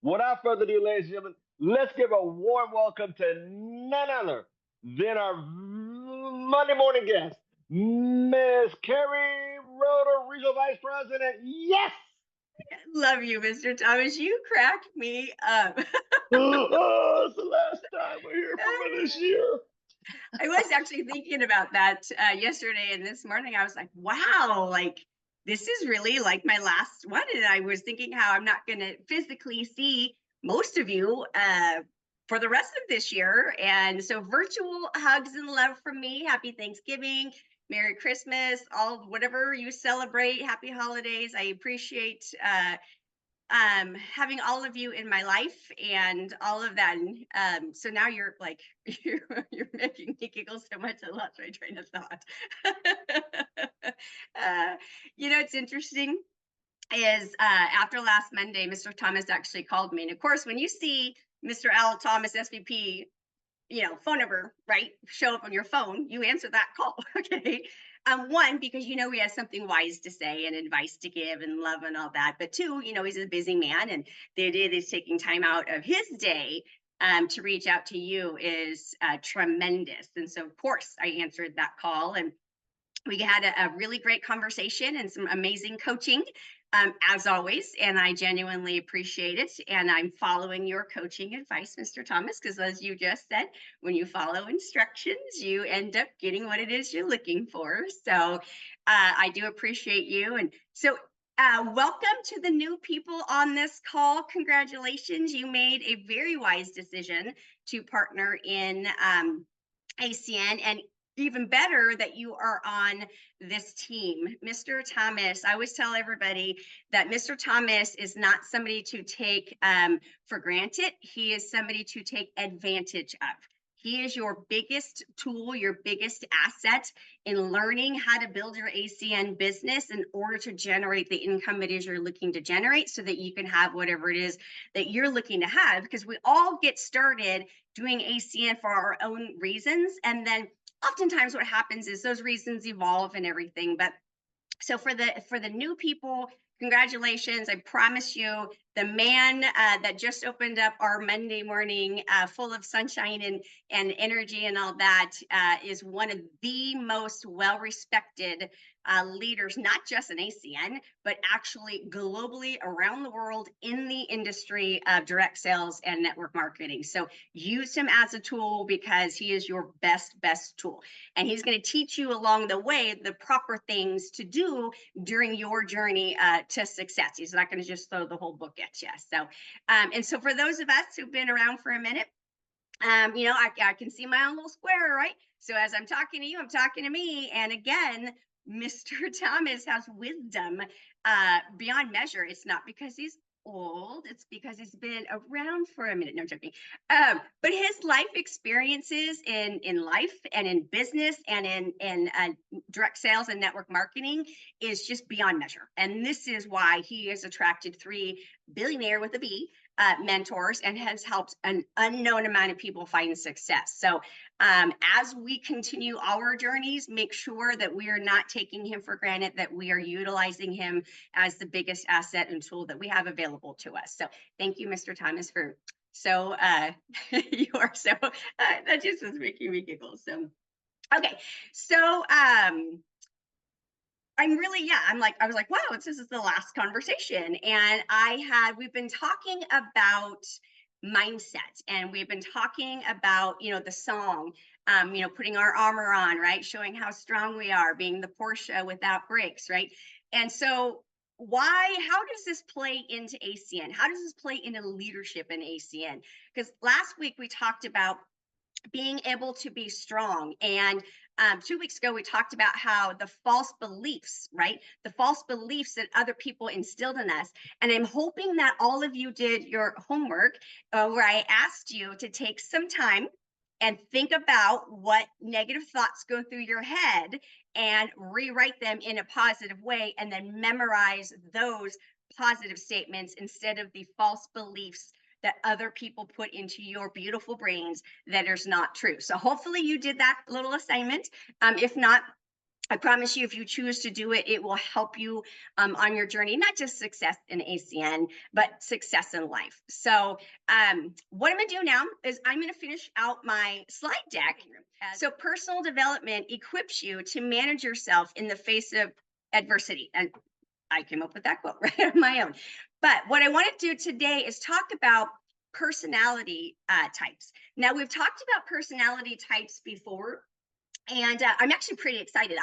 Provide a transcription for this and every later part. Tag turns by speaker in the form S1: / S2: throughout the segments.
S1: Without further ado, ladies and gentlemen, let's give a warm welcome to none other than our Monday morning guest, Miss Keri Roeder, Regional Vice President. Yes!
S2: Love you, Mr. Thomas. You crack me up.
S1: Oh, it's the last time we hear from her this year.
S2: I was actually thinking about that yesterday and this morning. I was like, wow, like this is really like my last one. And I was thinking how I'm not going to physically see most of you for the rest of this year. And so virtual hugs and love from me. Happy Thanksgiving. Merry Christmas, all whatever you celebrate. Happy holidays. I appreciate having all of you in my life and all of that. So now you're like you're making me giggle so much I lost my train of thought. It's interesting is after last Monday, Mr. Thomas actually called me. And of course, when you see Mr. Al Thomas SVP, phone number, right, show up on your phone, you answer that call. Okay. One, because he has something wise to say and advice to give and love and all that. But two, he's a busy man, and the idea that he's taking time out of his day to reach out to you is tremendous. And so, of course, I answered that call, and we had a really great conversation and some amazing coaching, as always, and I genuinely appreciate it. And I'm following your coaching advice, Mr. Thomas, because as you just said, when you follow instructions, you end up getting what it is you're looking for. So I do appreciate you. And so welcome to the new people on this call. Congratulations. You made a very wise decision to partner in ACN, and even better that you are on this team. Mr. Thomas, I always tell everybody that Mr. Thomas is not somebody to take for granted. He is somebody to take advantage of. He is your biggest tool, your biggest asset in learning how to build your ACN business in order to generate the income it is you're looking to generate so that you can have whatever it is that you're looking to have. Because we all get started doing ACN for our own reasons, and then oftentimes what happens is those reasons evolve and everything. But so for the new people, congratulations. I promise you, the man that just opened up our Monday morning full of sunshine and energy and all that is one of the most well-respected leaders, not just in ACN, but actually globally around the world in the industry of direct sales and network marketing. So use him as a tool because he is your best tool. And he's going to teach you along the way the proper things to do during your journey to success. He's not going to just throw the whole book at you. So, and so for those of us who've been around for a minute, I can see my own little square, right? So as I'm talking to you, I'm talking to me. And again, Mr. Thomas has wisdom beyond measure. It's not because he's old, it's because he's been around for a minute. No, I'm joking. But his life experiences in life and in business and in direct sales and network marketing is just beyond measure. And this is why he has attracted 3 billionaire with a B mentors and has helped an unknown amount of people find success. So as we continue our journeys, make sure that we are not taking him for granted, that we are utilizing him as the biggest asset and tool that we have available to us. So thank you, Mr. Thomas, for you are so that just was making me giggle. So okay, so I was like, wow, this is the last conversation. And we've been talking about mindset, and we've been talking about, the song, putting our armor on, right? Showing how strong we are, being the Porsche without brakes, right? And so how does this play into ACN? How does this play into leadership in ACN? Because last week we talked about being able to be strong. And 2 weeks ago, we talked about how the false beliefs, right? The false beliefs that other people instilled in us. And I'm hoping that all of you did your homework where I asked you to take some time and think about what negative thoughts go through your head and rewrite them in a positive way, and then memorize those positive statements instead of the false beliefs that other people put into your beautiful brains that is not true. So hopefully you did that little assignment. If not, I promise you, if you choose to do it, it will help you on your journey, not just success in ACN, but success in life. So what I'm gonna do now is I'm gonna finish out my slide deck. So personal development equips you to manage yourself in the face of adversity. And I came up with that quote right on my own. But what I want to do today is talk about personality types. Now, we've talked about personality types before, and I'm actually pretty excited.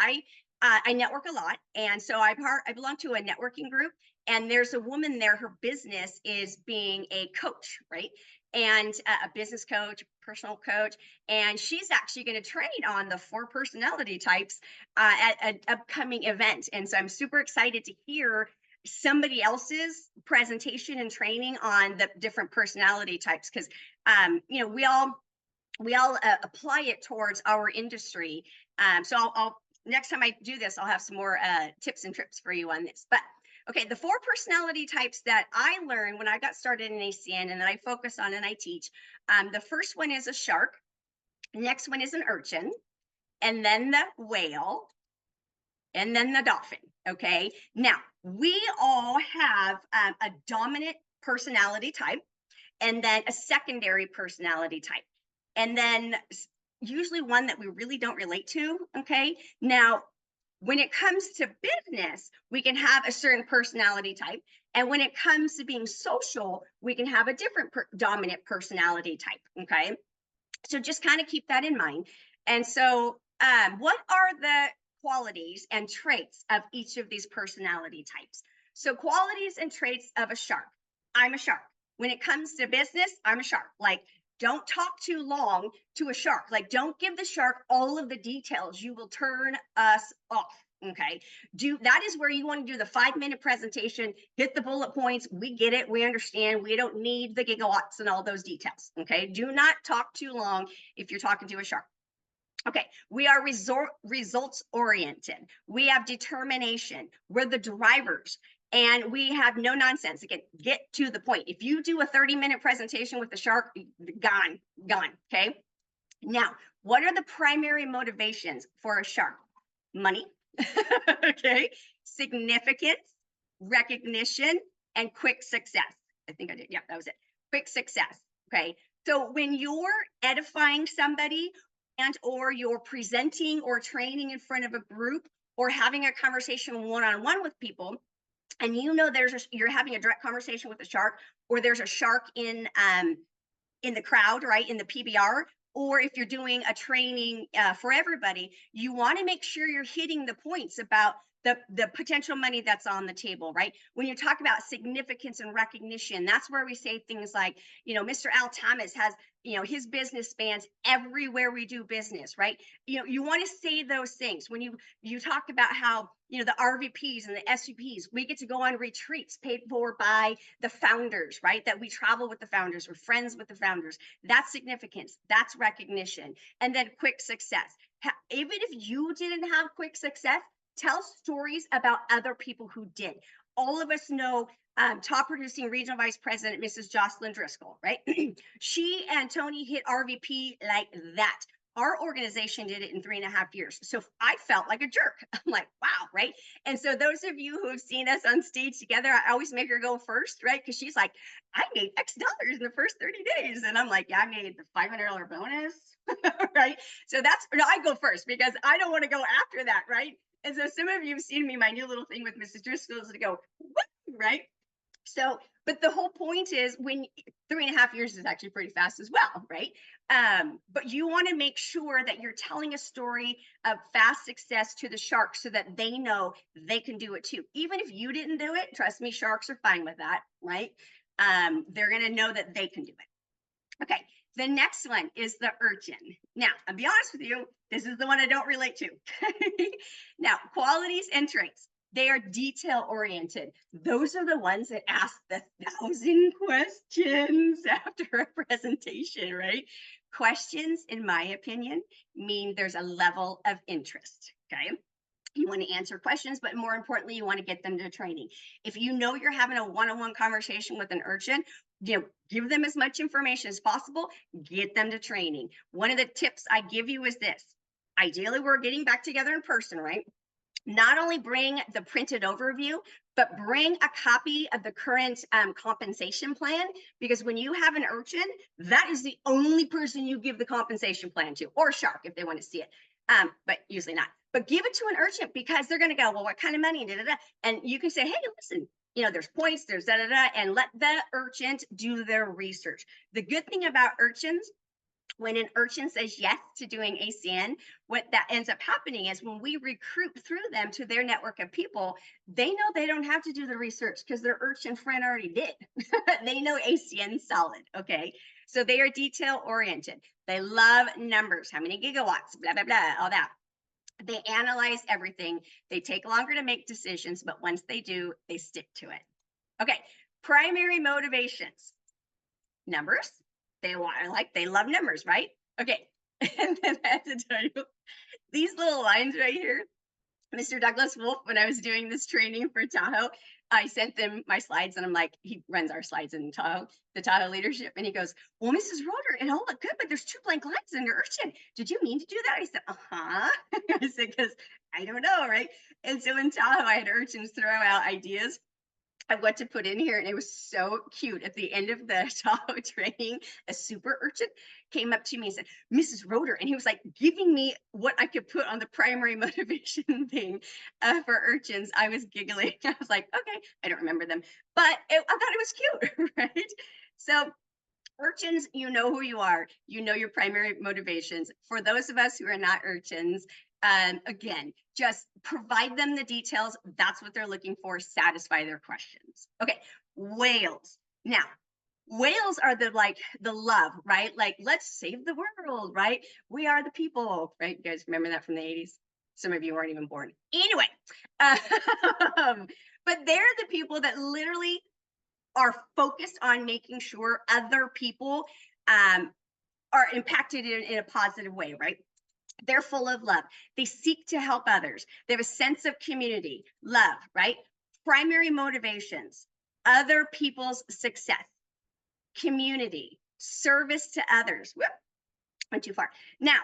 S2: I network a lot, and so I belong to a networking group, and there's a woman there. Her business is being a coach, right? And a business coach, personal coach, and she's actually going to train on the 4 personality types at an upcoming event. And so I'm super excited to hear somebody else's presentation and training on the different personality types, because you know, we all apply it towards our industry. So I'll next time I do this, I'll have some more tips and trips for you on this. But okay, the 4 personality types that I learned when I got started in ACN and that I focus on and I teach. The first one is a shark. Next one is an urchin, and then the whale, and then the dolphin. Okay, now we all have a dominant personality type, and then a secondary personality type, and then usually one that we really don't relate to. Okay, now when it comes to business, we can have a certain personality type, and when it comes to being social, we can have a different dominant personality type. Okay, so just kind of keep that in mind. And so what are the qualities and traits of each of these personality types? So qualities and traits of a shark. I'm a shark. When it comes to business, I'm a shark. Like, don't talk too long to a shark. Like, don't give the shark all of the details. You will turn us off. Okay, that is where you want to do the 5-minute presentation, hit the bullet points. We get it, we understand, we don't need the gigawatts and all those details. Okay, do not talk too long if you're talking to a shark. Okay, we are results oriented. We have determination. We're the drivers, and we have no nonsense. Again, get to the point. If you do a 30-minute presentation with the shark, gone. Okay, now what are the primary motivations for a shark? Money. Okay, significance, recognition, and quick success. I think I did. Yeah, that was it. Quick success. Okay, so when you're edifying somebody and or you're presenting or training in front of a group or having a conversation one-on-one with people, and you know you're having a direct conversation with a shark, or there's a shark in the crowd, right, in the PBR, or if you're doing a training for everybody, you want to make sure you're hitting the points about the potential money that's on the table, right? When you talk about significance and recognition, that's where we say things like, you know, Mr. Al Thomas has, you know, his business spans everywhere we do business, right? You know, you want to say those things when you talk about how, you know, the RVPs and the SVPs, we get to go on retreats paid for by the founders, right? That we travel with the founders, we're friends with the founders. That's significance, that's recognition. And then quick success. Even if you didn't have quick success, tell stories about other people who did. All of us know top producing regional vice president, Mrs. Jocelyn Driscoll, right? She and Tony hit RVP like that. Our organization did it in 3.5 years. So I felt like a jerk. I'm like, wow, right? And so those of you who have seen us on stage together, I always make her go first, right? Because she's like, I made X dollars in the first 30 days. And I'm like, yeah, I made the $500 bonus, right? So I go first because I don't want to go after that, right? And so some of you have seen me, my new little thing with Mrs. Driscoll is to go, right? So, but the whole point is 3.5 years is actually pretty fast as well, right? But you want to make sure that you're telling a story of fast success to the sharks so that they know they can do it too. Even if you didn't do it, trust me, sharks are fine with that, right? They're going to know that they can do it. Okay. The next one is the urchin. Now, I'll be honest with you, this is the one I don't relate to. Now, qualities and traits. They are detail oriented. Those are the ones that ask the 1,000 questions after a presentation, right? Questions, in my opinion, mean there's a level of interest, okay? You want to answer questions, but more importantly, you want to get them to training. If you know you're having a one-on-one conversation with an urchin, you know, give them as much information as possible, get them to training. One of the tips I give you is this. Ideally, we're getting back together in person, right? not only bring the printed overview, but bring a copy of the current compensation plan, because when you have an urchin, that is the only person you give the compensation plan to, or shark if they want to see it, but usually not. But give it to an urchin, because they're going to go, well, what kind of money? Da, da, da. And you can say, hey, listen, there's points, there's da, da, da, and let the urchin do their research. The good thing about urchins, when an urchin says yes to doing ACN, what that ends up happening is when we recruit through them to their network of people, they know they don't have to do the research because their urchin friend already did. They know ACN solid, okay? So they are detail oriented. They love numbers, how many gigawatts, blah, blah, blah, all that. They analyze everything. They take longer to make decisions, but once they do, they stick to it. Okay, primary motivations. Numbers. They love numbers, right? Okay. And then I have to tell you, these little lines right here, Mr. Douglas Wolf, when I was doing this training for Tahoe, I sent them my slides, and I'm like, he runs our slides in Tahoe, the Tahoe leadership. And he goes, well, Mrs. Roeder, it all looked good, but there's 2 blank lines under urchin. Did you mean to do that? I said, uh-huh. I said, because I don't know, right? And so in Tahoe, I had urchins throw out ideas of what to put in here, and it was so cute. At the end of the Tahoe training, a super urchin came up to me and said, Mrs. Roeder, and he was like giving me what I could put on the primary motivation thing for urchins. I was giggling. I was like, okay, I don't remember them, but I thought it was cute, right? So urchins, you know who you are. You know your primary motivations. For those of us who are not urchins, again, just provide them the details. That's what they're looking for. Satisfy their questions. Okay, whales. Now, whales are the love, right? Like, let's save the world, right? We are the people, right? You guys remember that from the 80s? Some of you weren't even born. Anyway, but they're the people that literally are focused on making sure other people are impacted in a positive way, right? They're full of love. They seek to help others. They have a sense of community, love, right? Primary motivations, other people's success, community, service to others. Whoop, went too far. Now,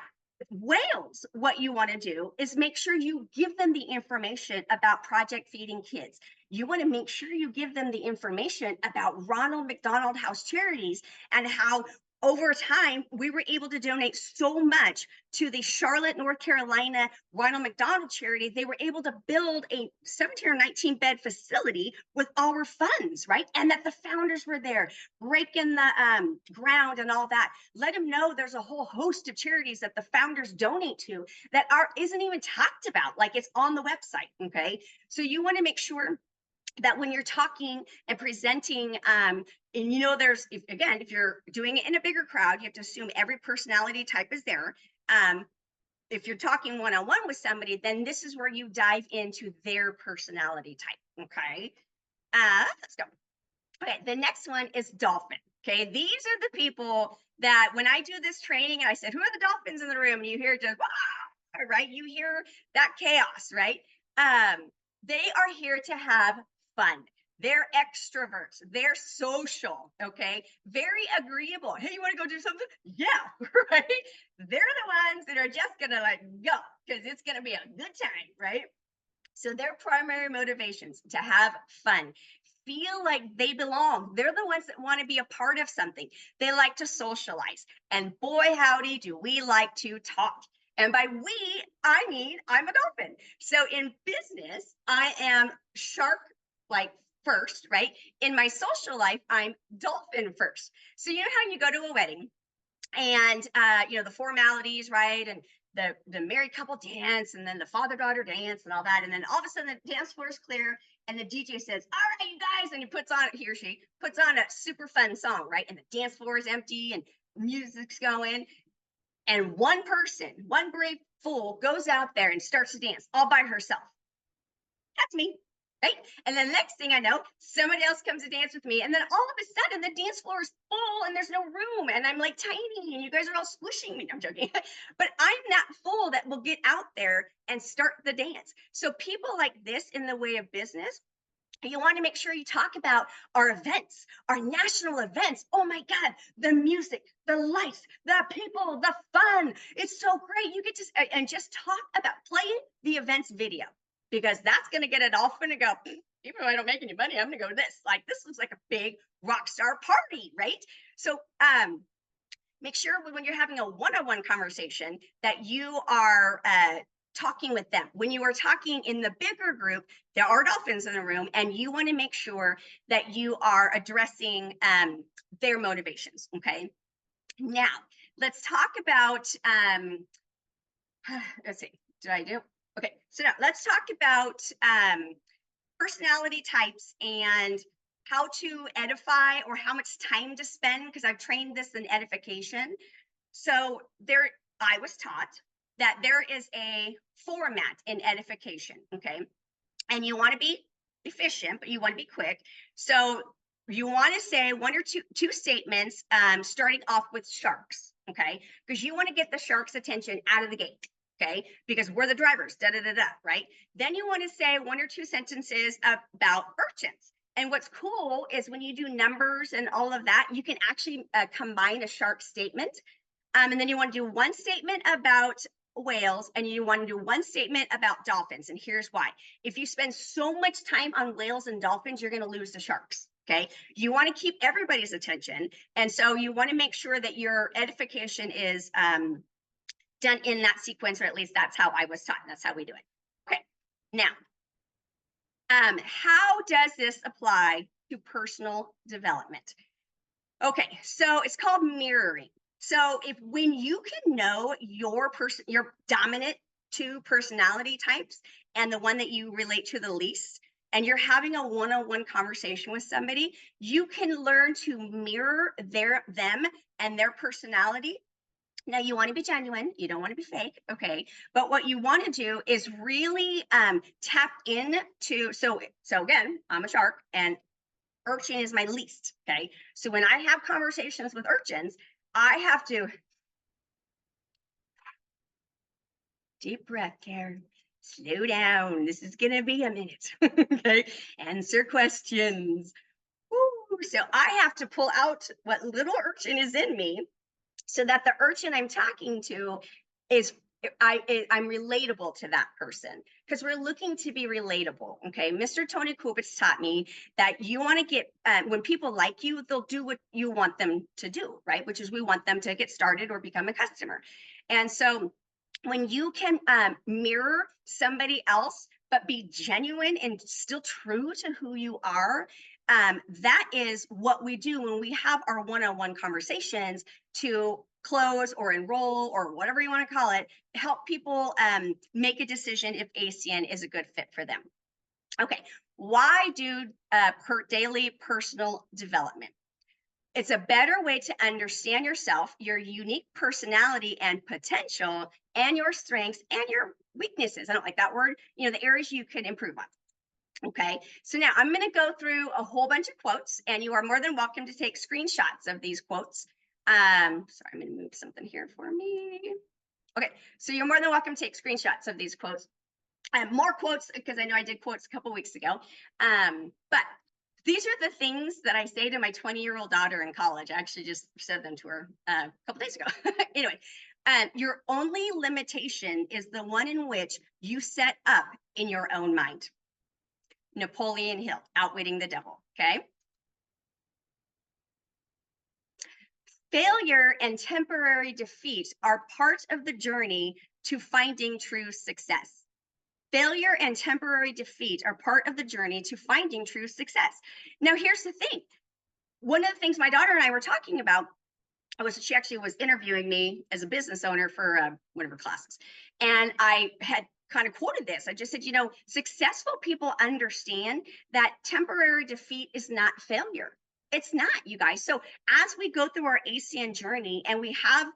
S2: whales, what you want to do is make sure you give them the information about Project Feeding Kids. You want to make sure you give them the information about Ronald McDonald House Charities and how over time we were able to donate so much to the Charlotte, North Carolina Ronald McDonald Charity. They were able to build a 17 or 19 bed facility with our funds, right? And that the founders were there breaking the ground and all that. Let them know there's a whole host of charities that the founders donate to that isn't even talked about. Like, it's on the website, okay? So you want to make sure that when you're talking and presenting, and there's, if you're doing it in a bigger crowd, you have to assume every personality type is there. If you're talking one-on-one with somebody, then this is where you dive into their personality type, okay? Let's go. Okay, the next one is dolphin. Okay, these are the people that when I do this training and I said, who are the dolphins in the room? And you hear just, right? You hear that chaos, right? They are here to have fun. They're extroverts. They're social. Okay, very agreeable. Hey, you want to go do something? Yeah, right. They're the ones that are just gonna go because it's gonna be a good time, right? So their primary motivations to have fun, feel like they belong. They're the ones that want to be a part of something. They like to socialize. And boy, howdy, do we like to talk. And by we, I mean, I'm a dolphin. So in business, I am shark first, right? In my social life, I'm dolphin first. So you know how you go to a wedding and the formalities, right? And the married couple dance, and then the father-daughter dance and all that. And then all of a sudden the dance floor is clear and the DJ says, all right, you guys, and he or she puts on a super fun song, right? And the dance floor is empty and music's going. And one person, one brave fool goes out there and starts to dance all by herself. That's me. Right? And then the next thing I know, somebody else comes to dance with me. And then all of a sudden the dance floor is full and there's no room. And I'm like tiny and you guys are all squishing me. I'm joking. But I'm that fool that will get out there and start the dance. So people like this in the way of business, you want to make sure you talk about our events, our national events. Oh my God, the music, the lights, the people, the fun. It's so great. You get to, and just talk about playing the events video. because that's going to get it off and go, even though I don't make any money, I'm going to go to this. Like, this looks like a big rock star party, right? So make sure when you're having a one-on-one conversation that you are talking with them. When you are talking in the bigger group, there are dolphins in the room, and you want to make sure that you are addressing their motivations, okay? Now, let's talk about, let's see, did I do? Okay, so now let's talk about personality types and how to edify or how much time to spend, because I've trained this in edification. So I was taught that there is a format in edification, okay? And you want to be efficient, but you want to be quick. So you want to say one or two statements, starting off with sharks, okay? Because you want to get the shark's attention out of the gate, okay? Because we're the drivers, right? Then you want to say one or two sentences about urchins. And what's cool is when you do numbers and all of that, you can actually combine a shark statement. And then you want to do one statement about whales, and you want to do one statement about dolphins. And here's why. If you spend so much time on whales and dolphins, you're going to lose the sharks. Okay. You want to keep everybody's attention. And so you want to make sure that your edification is done in that sequence, or at least that's how I was taught. And that's how we do it. Okay. Now, how does this apply to personal development? Okay. So it's called mirroring. So when you can know your dominant two personality types and the one that you relate to the least, and you're having a one-on-one conversation with somebody, you can learn to mirror them and their personality. Now, you want to be genuine, you don't want to be fake, okay? But what you want to do is really tap into, so again, I'm a shark and urchin is my least, okay? So when I have conversations with urchins, I have to deep breath, Karen. Slow down. This is gonna be a minute. Okay. Answer questions. Woo. So I have to pull out what little urchin is in me so that the urchin I'm talking to is I'm relatable to that person, because we're looking to be relatable. Okay. Mr. Tony Kubitz taught me that you want to get, when people like you, they'll do what you want them to do, right? Which is we want them to get started or become a customer. And so when you can mirror somebody else, but be genuine and still true to who you are, that is what we do when we have our one-on-one conversations to close or enroll or whatever you want to call it, help people make a decision if ACN is a good fit for them. Okay, why do daily personal development? It's a better way to understand yourself, your unique personality and potential, and your strengths and your weaknesses. I don't like that word, the areas you can improve on. Okay, so now I'm going to go through a whole bunch of quotes, and you are more than welcome to take screenshots of these quotes. Sorry, I'm going to move something here for me. Okay, so you're more than welcome to take screenshots of these quotes. More quotes, because I know I did quotes a couple weeks ago. But these are the things that I say to my 20-year-old daughter in college. I actually just said them to her a couple days ago. Anyway, your only limitation is the one in which you set up in your own mind. Napoleon Hill, Outwitting the Devil, okay? Failure and temporary defeat are part of the journey to finding true success. Failure and temporary defeat are part of the journey to finding true success. Now, here's the thing. One of the things my daughter and I were talking about she actually was interviewing me as a business owner for one of her classes. And I had kind of quoted this. I just said, successful people understand that temporary defeat is not failure. It's not, you guys. So as we go through our ACN journey and we have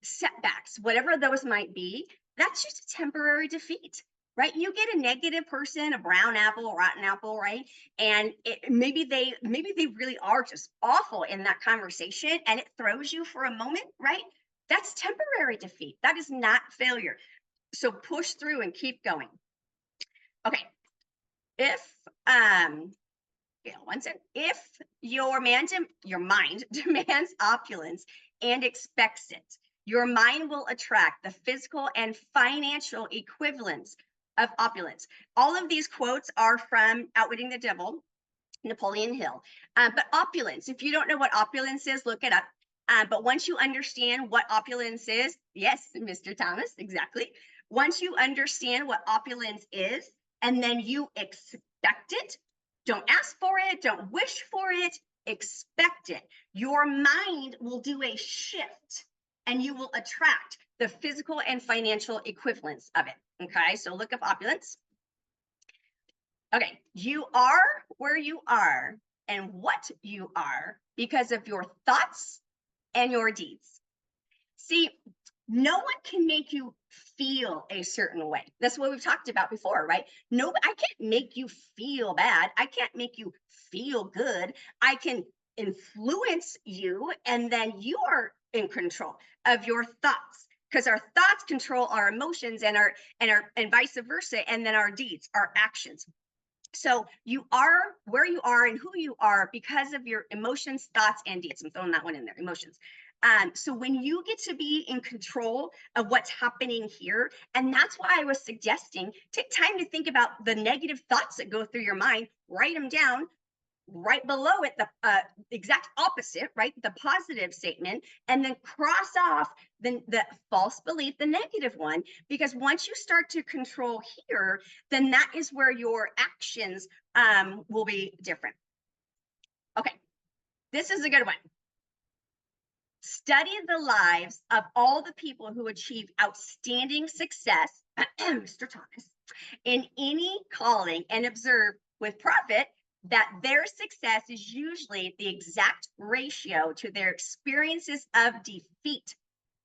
S2: setbacks, whatever those might be, that's just a temporary defeat, right? You get a negative person, a brown apple, a rotten apple, right? And maybe they really are just awful in that conversation, and it throws you for a moment, right? That's temporary defeat. That is not failure. So push through and keep going. Okay. If your mind demands opulence and expects it, your mind will attract the physical and financial equivalents of opulence. All of these quotes are from Outwitting the Devil, Napoleon Hill. But opulence, if you don't know what opulence is, look it up. But once you understand what opulence is, yes, Mr. Thomas, exactly. Once you understand what opulence is, and then you expect it, don't ask for it, don't wish for it, expect it. Your mind will do a shift and you will attract the physical and financial equivalents of it. Okay, so look up opulence. Okay, you are where you are and what you are because of your thoughts and your deeds. See, no one can make you feel a certain way. That's what we've talked about before, right? No, I can't make you feel bad. I can't make you feel good. I can influence you, and then you are in control of your thoughts, because our thoughts control our emotions and vice versa, and then our deeds, our actions. So you are where you are and who you are because of your emotions, thoughts, and deeds. I'm throwing that one in there, emotions. So when you get to be in control of what's happening here, and that's why I was suggesting, take time to think about the negative thoughts that go through your mind, write them down. Right below it, the exact opposite, right? The positive statement, and then cross off the false belief, the negative one, because once you start to control here, then that is where your actions will be different. Okay, this is a good one. Study the lives of all the people who achieve outstanding success, Mr. Thomas, in any calling, and observe with profit that their success is usually the exact ratio to their experiences of defeat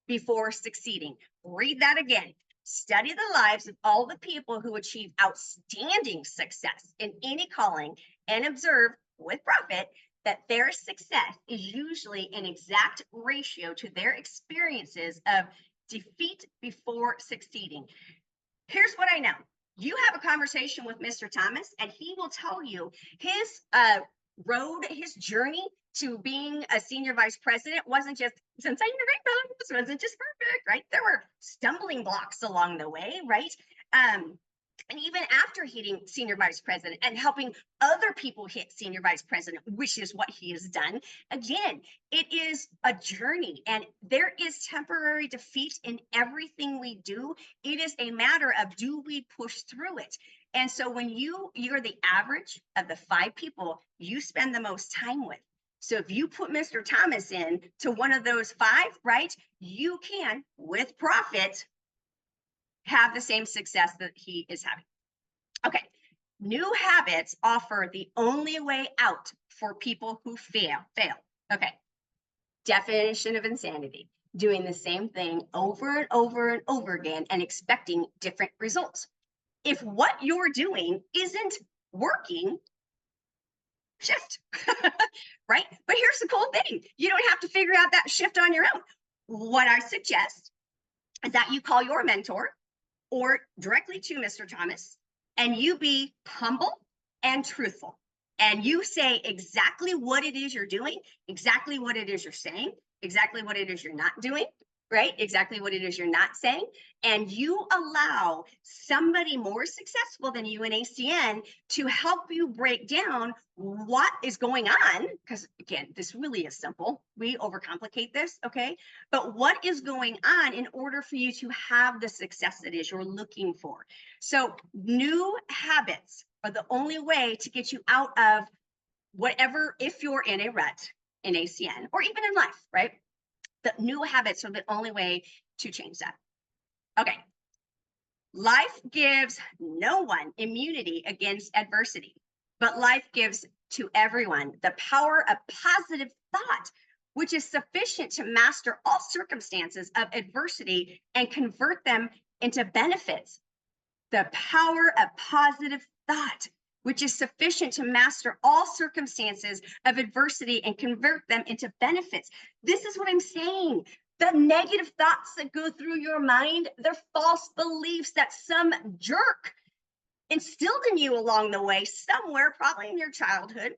S2: before succeeding. Read that again. Study the lives of all the people who achieve outstanding success in any calling, and observe with profit that their success is usually an exact ratio to their experiences of defeat before succeeding. Here's what I know. You have a conversation with Mr. Thomas, and he will tell you his road, his journey to being a senior vice president wasn't just sunshine and rainbows, wasn't just perfect, right? There were stumbling blocks along the way, right? And even after hitting senior vice president and helping other people hit senior vice president, which is what he has done, again, it is a journey, and there is temporary defeat in everything we do. It is a matter of, do we push through it? And so when you're the average of the 5 people you spend the most time with. So if you put Mr. Thomas in to one of those 5, right, you can, with profit, have the same success that he is having. Okay, new habits offer the only way out for people who fail. Okay, definition of insanity: doing the same thing over and over and over again and expecting different results. If what you're doing isn't working, shift, right? But here's the cool thing: you don't have to figure out that shift on your own. What I suggest is that you call your mentor or directly to Mr. Thomas, and you be humble and truthful. And you say exactly what it is you're doing, exactly what it is you're saying, exactly what it is you're not doing, right? Exactly what it is you're not saying. And you allow somebody more successful than you in ACN to help you break down what is going on. Because again, this really is simple. We overcomplicate this, okay? But what is going on in order for you to have the success that is you're looking for? So new habits are the only way to get you out of whatever, if you're in a rut in ACN or even in life, right? The new habits are the only way to change that. Okay. Life gives no one immunity against adversity, but life gives to everyone the power of positive thought, which is sufficient to master all circumstances of adversity and convert them into benefits. The power of positive thought, which is sufficient to master all circumstances of adversity and convert them into benefits. This is what I'm saying. The negative thoughts that go through your mind, they're false beliefs that some jerk instilled in you along the way, somewhere, probably in your childhood,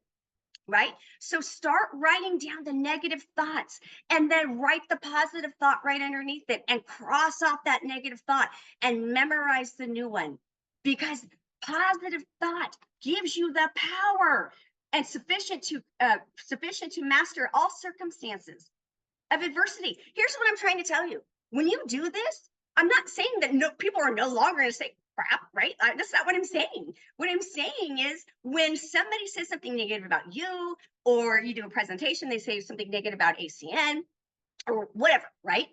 S2: right? So start writing down the negative thoughts and then write the positive thought right underneath it and cross off that negative thought and memorize the new one. because positive thought gives you the power and sufficient to master all circumstances of adversity. Here's what I'm trying to tell you. When you do this, I'm not saying that people are no longer going to say crap, right? That's not what I'm saying. What I'm saying is when somebody says something negative about you, or you do a presentation, they say something negative about ACN or whatever, right?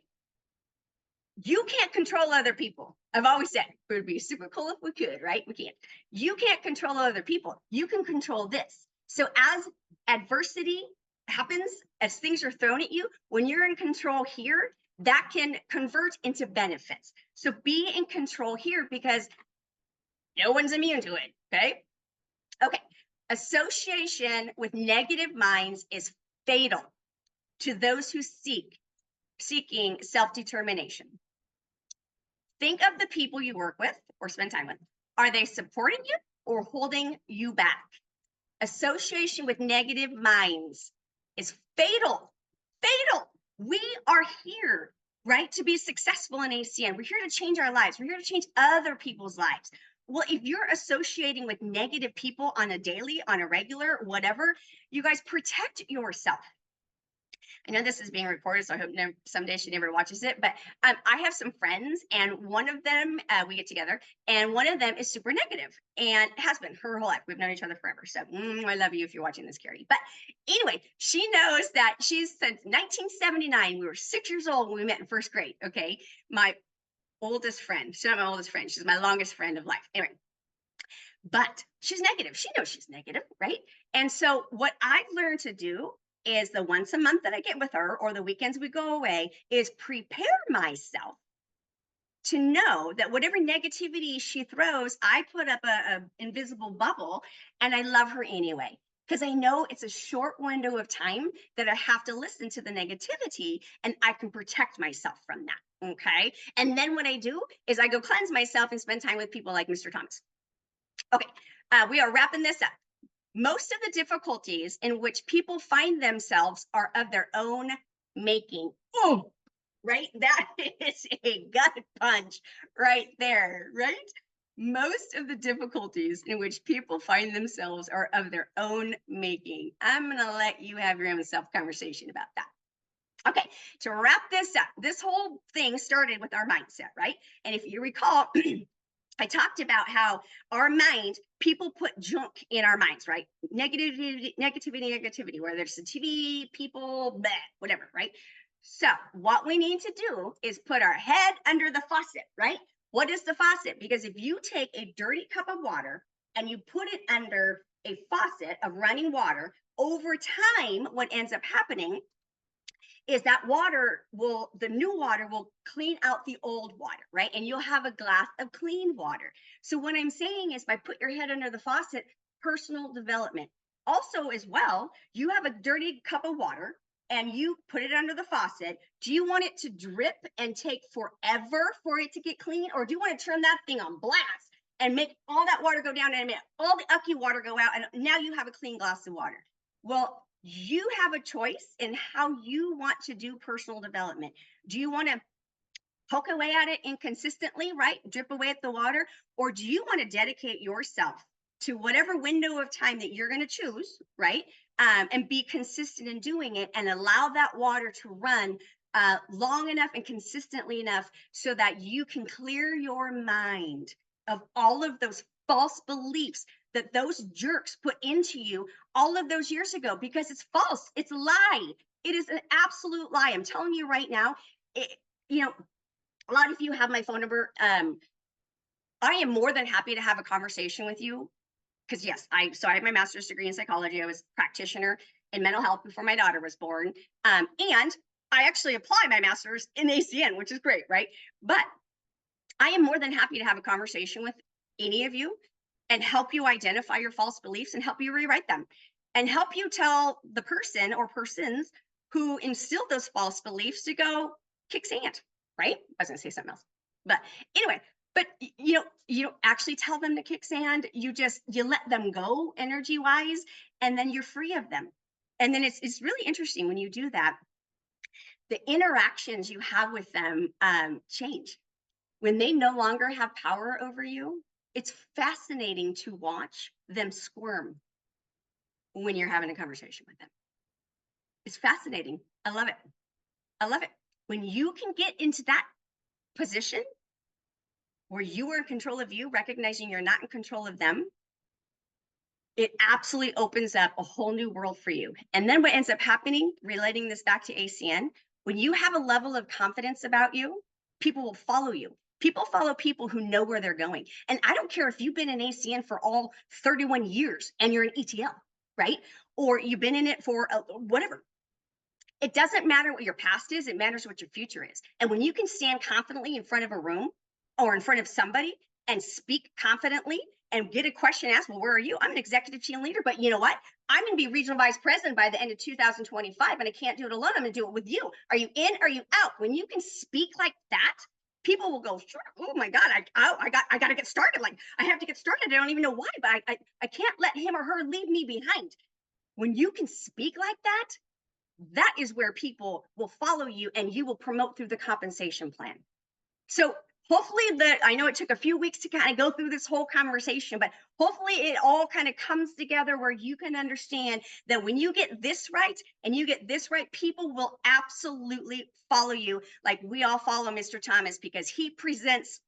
S2: You can't control other people. I've always said it would be super cool if we could, right? We can't. You can't control other people. You can control this. So as adversity happens, as things are thrown at you, when you're in control here, that can convert into benefits. So be in control here because no one's immune to it, okay? Okay, association with negative minds is fatal to those who seeking self-determination. Think of the people you work with or spend time with. Are they supporting you or holding you back? Association with negative minds is fatal. Fatal. We are here, right, to be successful in ACN. We're here to change our lives. We're here to change other people's lives. Well, if you're associating with negative people on a daily, on a regular, whatever, you guys protect yourself. I know this is being recorded, so I hope someday she never watches it. But I have some friends, and one of them, we get together, and one of them is super negative and has been her whole life. We've known each other forever. So I love you if you're watching this, Keri. But anyway, she knows that she's since 1979. We were 6 years old when we met in first grade. Okay. My oldest friend. She's not my oldest friend. She's my longest friend of life. Anyway. But she's negative. She knows she's negative, right? And so what I've learned to do is the once a month that I get with her or the weekends we go away is prepare myself to know that whatever negativity she throws, I put up a invisible bubble and I love her anyway. Because I know it's a short window of time that I have to listen to the negativity and I can protect myself from that. Okay. And then what I do is I go cleanse myself and spend time with people like Mr. Thomas. Okay. We are wrapping this up. Most of the difficulties in which people find themselves are of their own making. Ooh, right? That is a gut punch right there, right? Most of the difficulties in which people find themselves are of their own making. I'm going to let you have your own self-conversation about that. Okay, to wrap this up, this whole thing started with our mindset, right? And if you recall, I talked about how our mind, people put junk in our minds, right? Negativity, whether it's the TV, people, bleh, whatever, right? So what we need to do is put our head under the faucet, right? What is the faucet? Because if you take a dirty cup of water and you put it under a faucet of running water, over time, what ends up happening is that the new water will clean out the old water, right? And you'll have a glass of clean water. So what I'm saying is by put your head under the faucet, personal development. Also as well, you have a dirty cup of water and you put it under the faucet. Do you want it to drip and take forever for it to get clean? Or do you want to turn that thing on blast and make all that water go down in a minute, all the ucky water go out, and now you have a clean glass of water? Well, you have a choice in how you want to do personal development. Do you want to poke away at it inconsistently, right? Drip away at the water? Or do you want to dedicate yourself to whatever window of time that you're going to choose, right? And be consistent in doing it and allow that water to run long enough and consistently enough so that you can clear your mind of all of those false beliefs that those jerks put into you all of those years ago, because it's false. It's a lie. It is an absolute lie. I'm telling you right now, a lot of you have my phone number. I am more than happy to have a conversation with you because yes, I have my master's degree in psychology. I was a practitioner in mental health before my daughter was born. And I actually apply my master's in ACN, which is great, right? But I am more than happy to have a conversation with any of you and help you identify your false beliefs and help you rewrite them and help you tell the person or persons who instilled those false beliefs to go kick sand, right? I was going to say something else, but anyway, but you don't actually tell them to kick sand. You let them go energy wise, and then you're free of them. And then it's really interesting when you do that, the interactions you have with them change. When they no longer have power over you, It's fascinating to watch them squirm when you're having a conversation with them. It's fascinating. I love it. I love it. When you can get into that position where you are in control of you, recognizing you're not in control of them, it absolutely opens up a whole new world for you. And then what ends up happening, relating this back to ACN, when you have a level of confidence about you, people will follow you. People follow people who know where they're going. And I don't care if you've been in ACN for all 31 years and you're an ETL, right? Or you've been in it for whatever. It doesn't matter what your past is, it matters what your future is. And when you can stand confidently in front of a room or in front of somebody and speak confidently and get a question asked, well, where are you? I'm an executive team leader, but you know what? I'm going to be regional vice president by the end of 2025, and I can't do it alone. I'm going to do it with you. Are you in? Are you out? When you can speak like that, people will go, sure. Oh my God, I got to get started. Like I have to get started. I don't even know why, but I can't let him or her leave me behind. When you can speak like that, that is where people will follow you and you will promote through the compensation plan. So hopefully I know it took a few weeks to kind of go through this whole conversation, but hopefully it all kind of comes together where you can understand that when you get this right and you get this right, people will absolutely follow you like we all follow Mr. Thomas because he presents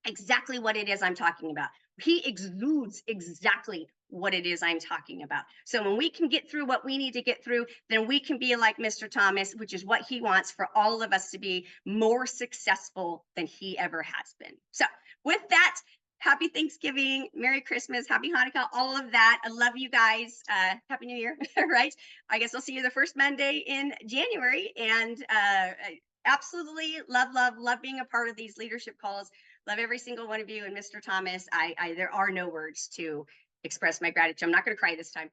S2: exactly what it is I'm talking about. He exudes exactly what it is I'm talking about. So when we can get through what we need to get through, then we can be like Mr. Thomas, which is what he wants for all of us to be more successful than he ever has been. So with that, happy Thanksgiving, Merry Christmas, Happy Hanukkah, all of that. I love you guys. Happy New Year, right? I guess I'll see you the first Monday in January. And absolutely love being a part of these leadership calls. Love every single one of you. And Mr. Thomas, there are no words to express my gratitude. I'm not going to cry this time.